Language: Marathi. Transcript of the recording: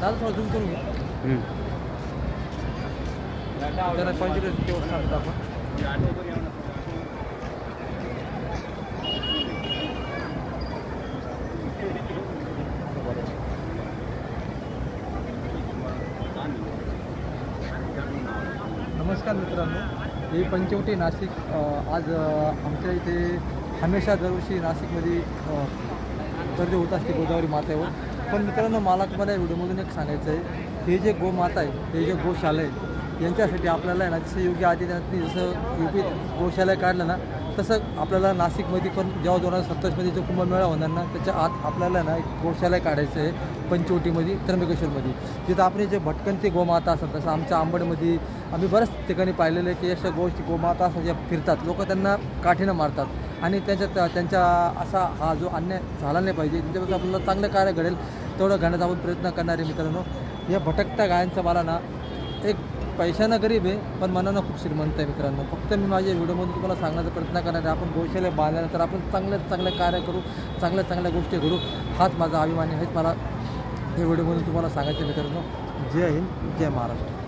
दादा थोडं झूम करून घ्या. त्याला 45 तेवढं सांगतो आपण. नमस्कार मित्रांनो, ही पंचवटी नाशिक. आज आमच्या इथे हमेशा दरवर्षी नाशिकमध्ये गर्दी होत असते गोदावरी मातेवर. पण मित्रांनो, मला तुम्हाला या व्हिडिओमधून एक सांगायचं आहे, हे जे गोमाता आहे, हे जे गोशाला आहे, यांच्यासाठी आपल्याला आहे ना, जसं योगी आदित्यनाथनी जसं UP गोशाला काढलं ना, तसं आपल्याला नाशिकमध्ये पण जेव्हा 2027मध्ये जो कुंभमेळा होणार ना, त्याच्या आत आपल्याला ना एक गोशाला काढायचं आहे पंचवटीमध्ये, त्र्यंबकेश्वरमध्ये. तिथं आपले जे भटकंती गोमाता असतात, तसं आमच्या आंबडमध्ये आम्ही बऱ्याच ठिकाणी पाहिलेलं आहे की अशा गोमाता असं ज्या फिरतात, लोक त्यांना काठीनं मारतात आणि त्यांच्या असा हा जो अन्याय झाला नाही पाहिजे, त्यांच्याबद्दल आपल्याला चांगलं कार्य घडेल तेवढं घडण्याचा आपण प्रयत्न करणारे मित्रांनो. या भटकत्या गायांचा मला ना एक पैशानं गरीब आहे पण मनानं खूप श्रीमंत आहे मित्रांनो. फक्त मी माझ्या व्हिडिओमध्ये तुम्हाला सांगण्याचा प्रयत्न करणार आहे, आपण गोशाला बांधल्यानंतर आपण चांगले कार्य करू, चांगल्या गोष्टी घडू. हाच माझा अभिमान आहे, हेच मला या व्हिडिओमधून तुम्हाला सांगायचं मित्रांनो. जय हिंद, जय महाराष्ट्र.